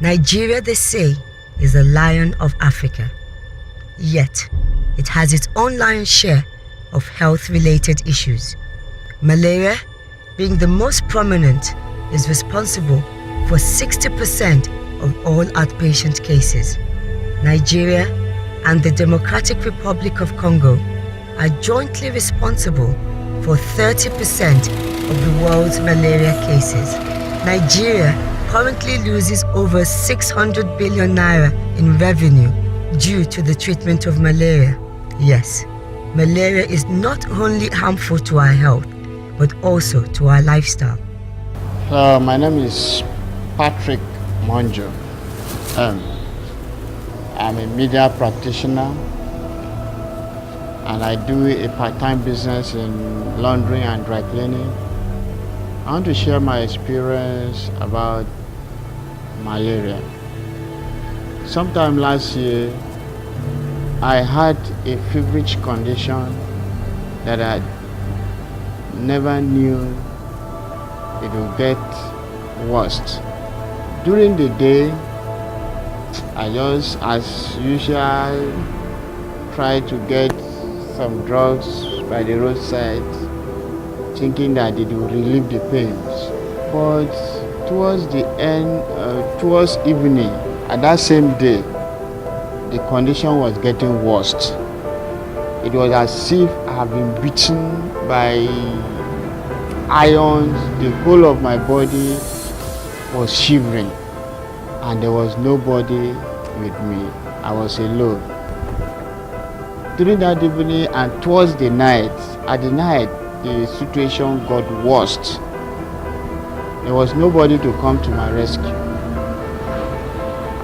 Nigeria, they say, is the lion of Africa. Yet, it has its own lion's share of health-related issues. Malaria, being the most prominent, is responsible for 60% of all outpatient cases. Nigeria and the Democratic Republic of Congo are jointly responsible for 30% of the world's malaria cases. Nigeria currently loses over 600 billion naira in revenue due to the treatment of malaria. Yes, malaria is not only harmful to our health, but also to our lifestyle. My name is Patrick Monjo. I'm a media practitioner and I do a part-time business in laundry and dry cleaning. I want to share my experience about malaria. Sometime last year, I had a feverish condition that I never knew it would get worse. During the day, I just, as usual, try to get some drugs by the roadside, thinking that it will relieve the pains. But towards the end, towards evening, at that same day, the condition was getting worse. It was as if I have been beaten by irons. The whole of my body was shivering, and there was nobody with me. I was alone. During that evening and towards the night, the situation got worse. There was nobody to come to my rescue.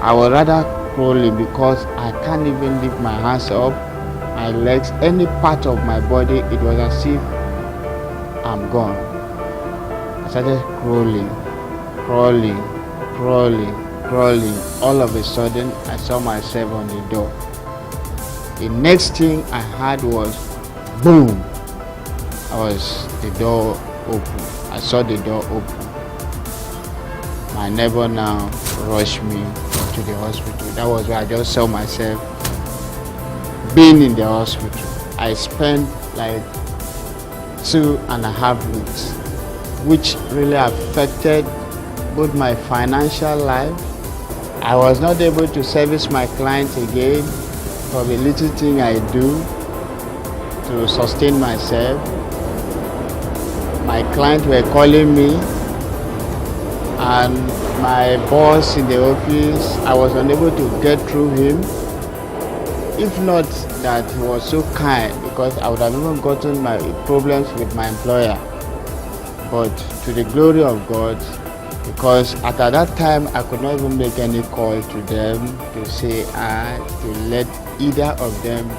I was rather crawling because I can't even lift my hands up, my legs, any part of my body. It was as if I'm gone. I started crawling. All of a sudden, I saw myself on the door. The next thing I heard was boom. The door open. I saw the door open. My neighbor now rushed me to the hospital. That was where I just saw myself being in the hospital. I spent like 2.5 weeks, which really affected both my financial life. I was not able to service my clients again for the little thing I do to sustain myself. My clients were calling me, and my boss in the office, I was unable to get through him. If not that he was so kind, because I would have even gotten my problems with my employer. But to the glory of God, because at that time I could not even make any call to them to say to let either of them,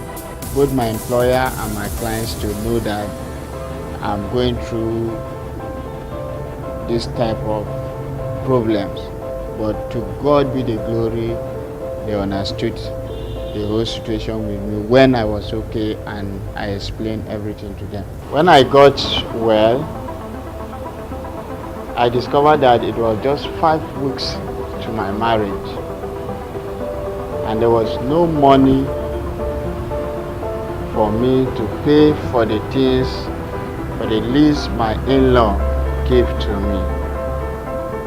both my employer and my clients, to know that I'm going through this type of problems. But to God be the glory, they understood the whole situation with me when I was okay, and I explained everything to them. When I got well, I discovered that it was just 5 weeks to my marriage, and there was no money for me to pay for the things, for the least my in-law gave to me.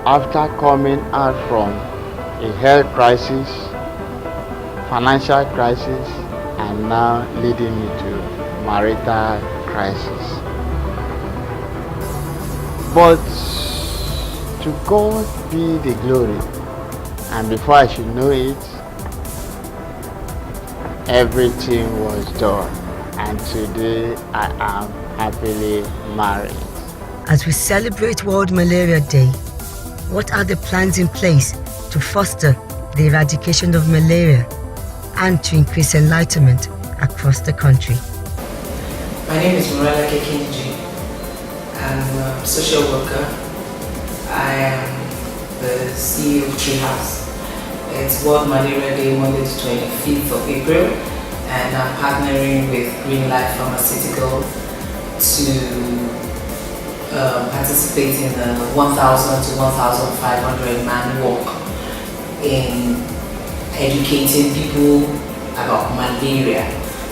After coming out from a health crisis, financial crisis, and now leading me to marital crisis. But to God be the glory, and before I should know it, everything was done, and today I am happily married. As we celebrate World Malaria Day, what are the plans in place to foster the eradication of malaria and to increase enlightenment across the country? My name is Morella Kekinji. I'm a social worker. I am the CEO of Treehouse. It's World Malaria Day, Monday to 25th of April, and I'm partnering with Green Life Pharmaceuticals to participate in the 1,000 to 1,500 man walk in educating people about malaria.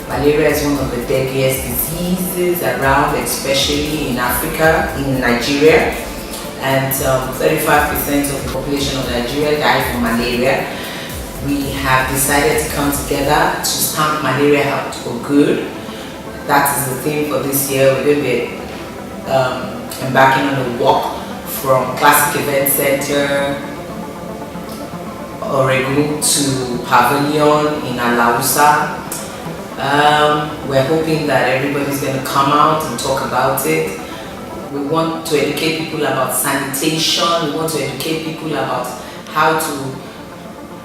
Malaria is one of the deadliest diseases around, especially in Africa, in Nigeria. And 35% of the population of Nigeria die from malaria. We have decided to come together to stamp malaria out for good. That is the theme for this year. We're going to be embarking on a walk from Classic Event Center, Oregon, to Pavilion in Alausa. We're hoping that everybody's going to come out and talk about it. We want to educate people about sanitation. We want to educate people about how to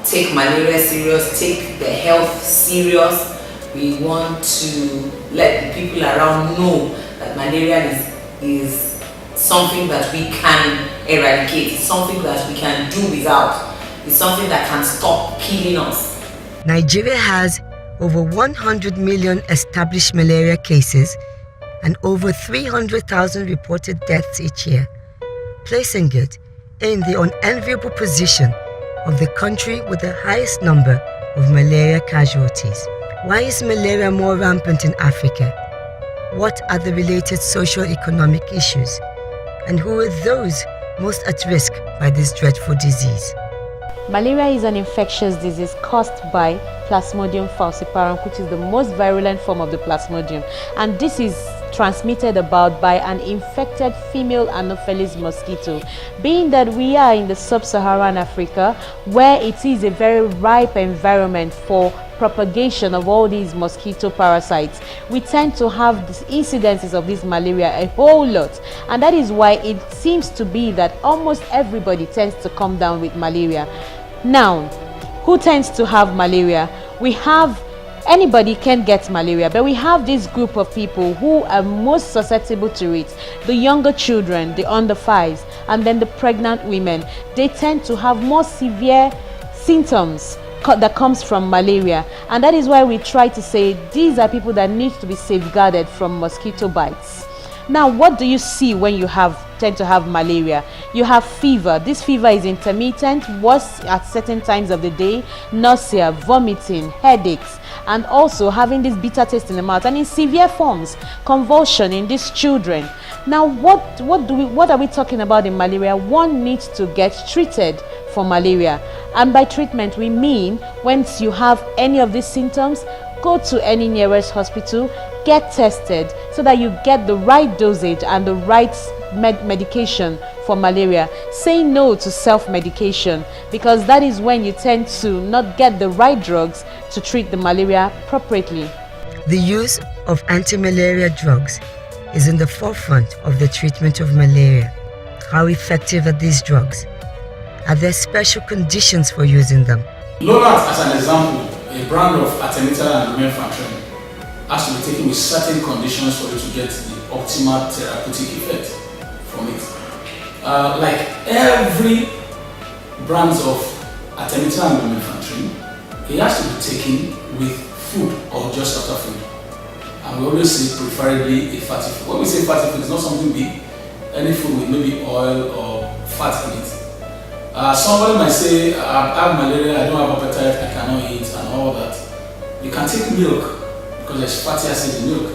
take malaria serious, take the health serious. We want to let the people around know that malaria is something that we can eradicate. It's something that we can do without. It's something that can stop killing us. Nigeria has over 100 million established malaria cases and over 300,000 reported deaths each year, placing it in the unenviable position of the country with the highest number of malaria casualties. Why is malaria more rampant in Africa? What are the related socio-economic issues? And who are those most at risk by this dreadful disease? Malaria is an infectious disease caused by Plasmodium falciparum, which is the most virulent form of the Plasmodium. And this is transmitted about by an infected female Anopheles mosquito. Being that we are in the sub-Saharan Africa, where it is a very ripe environment for propagation of all these mosquito parasites, we tend to have the incidences of this malaria a whole lot, and that is why it seems to be that almost everybody tends to come down with malaria. Now, who tends to have malaria? We have anybody can get malaria, but we have this group of people who are most susceptible to it: the younger children, the under 5s, and then the pregnant women. They tend to have more severe symptoms that comes from malaria, and that is why we try to say these are people that need to be safeguarded from mosquito bites. Now, what do you see when you tend to have malaria? You have fever. This fever is intermittent, worse at certain times of the day, nausea, vomiting, headaches, and also having this bitter taste in the mouth, and in severe forms, convulsion in these children. Now, what are we talking about in malaria? One needs to get treated for malaria, and by treatment we mean once you have any of these symptoms, go to any nearest hospital, get tested so that you get the right dosage and the right medication for malaria. Say no to self-medication, because that is when you tend to not get the right drugs to treat the malaria appropriately. The use of anti-malaria drugs is in the forefront of the treatment of malaria. How effective are these drugs? Are there special conditions for using them? Lonart, as an example, a brand of artemether and lumefantrine, has to be taken with certain conditions for you to get the optimal therapeutic effect from it. Like every brand of artemether and lumefantrine, it has to be taken with food or just after food. And we always say preferably a fatty food. When we say fatty food, it's not something big. Any food with maybe oil or fat in it. Somebody might say, I have malaria, I don't have appetite, I cannot eat, and all that. You can take milk, because there's fatty acid in milk.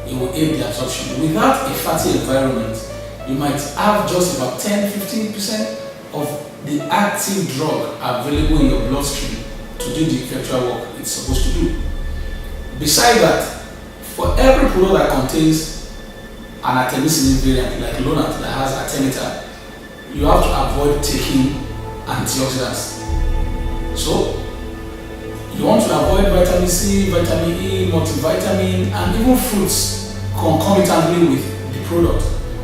It will aid the absorption. Without a fatty environment, you might have just about 10-15% of the active drug available in your bloodstream to do the effectual work it's supposed to do. Besides that, for every product that contains an artemisinin variant, like Lonart that has artemether, you have to avoid taking antioxidants. So, you want to avoid vitamin C, vitamin E, multivitamin, and even fruits concomitantly with the product.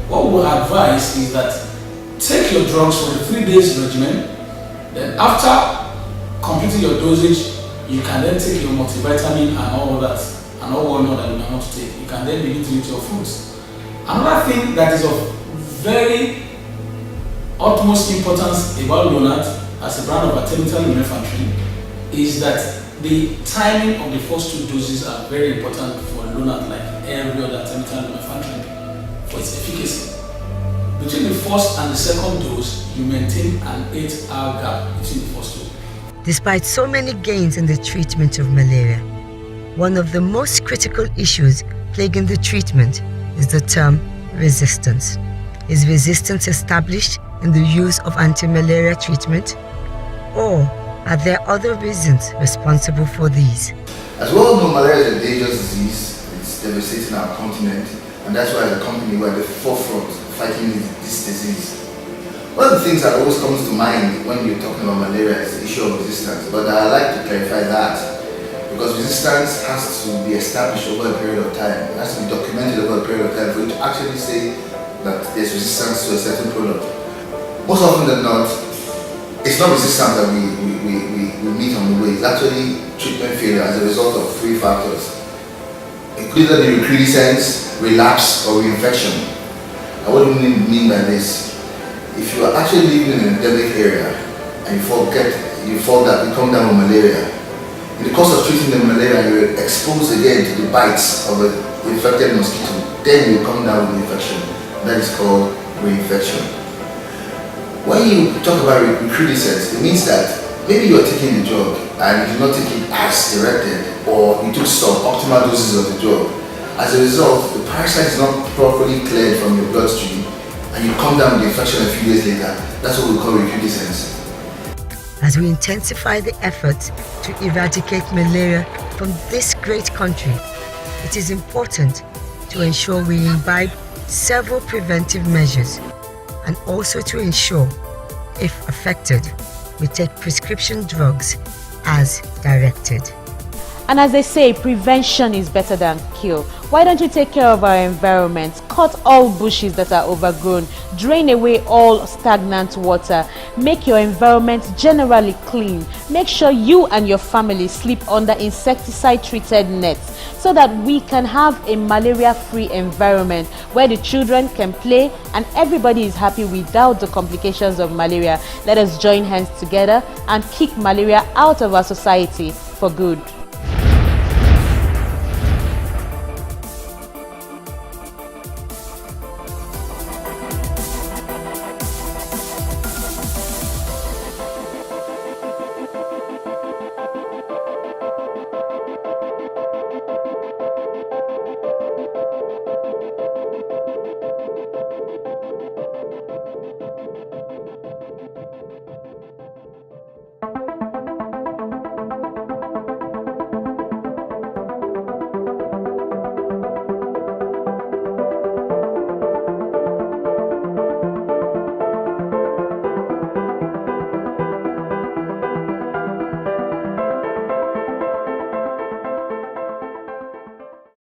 What we will advise is that take your drugs for the 3 days regimen, then after completing your dosage, you can then take your multivitamin and all of that, and all whatnot that you might want to take. You can then begin to eat your foods. Another thing that is of very utmost importance about Lonart as a brand of artemether and lumefantrine is that the timing of the first 2 doses are very important for Lonart, like every other artemether and lumefantrine, for its efficacy. Between the first and the second dose, you maintain an 8-hour gap between the first 2. Despite so many gains in the treatment of malaria, one of the most critical issues plaguing the treatment is the term resistance. Is resistance established in the use of anti-malaria treatment? Or are there other reasons responsible for these? As we all know, malaria is a dangerous disease. It's devastating our continent, and that's why as a company we're at the forefront of fighting this disease. One of the things that always comes to mind when you're talking about malaria is the issue of resistance, but I'd like to clarify that because resistance has to be established over a period of time. It has to be documented over a period of time for you to actually say that there's resistance to a certain product. Most often than not, it's not resistance that we meet on the way. It's actually treatment failure as a result of three factors. It could either be recrudescence, relapse, or reinfection. And what do we mean by this? If you are actually living in an endemic area and you fall that you come down with malaria, in the course of treating the malaria, you're exposed again to the bites of an infected mosquito. Then you come down with infection. That is called reinfection. When you talk about recrudescence, it means that maybe you are taking the drug and you do not take it as directed, or you took some optimal doses of the drug. As a result, the parasite is not properly cleared from your bloodstream and you come down with the infection a few days later. That's what we call recrudescence. As we intensify the efforts to eradicate malaria from this great country, it is important to ensure we imbibe several preventive measures and also to ensure, if affected, we take prescription drugs as directed. And as they say, prevention is better than cure. Why don't you take care of our environment? Cut all bushes that are overgrown. Drain away all stagnant water. Make your environment generally clean. Make sure you and your family sleep under insecticide-treated nets so that we can have a malaria-free environment where the children can play and everybody is happy without the complications of malaria. Let us join hands together and kick malaria out of our society for good.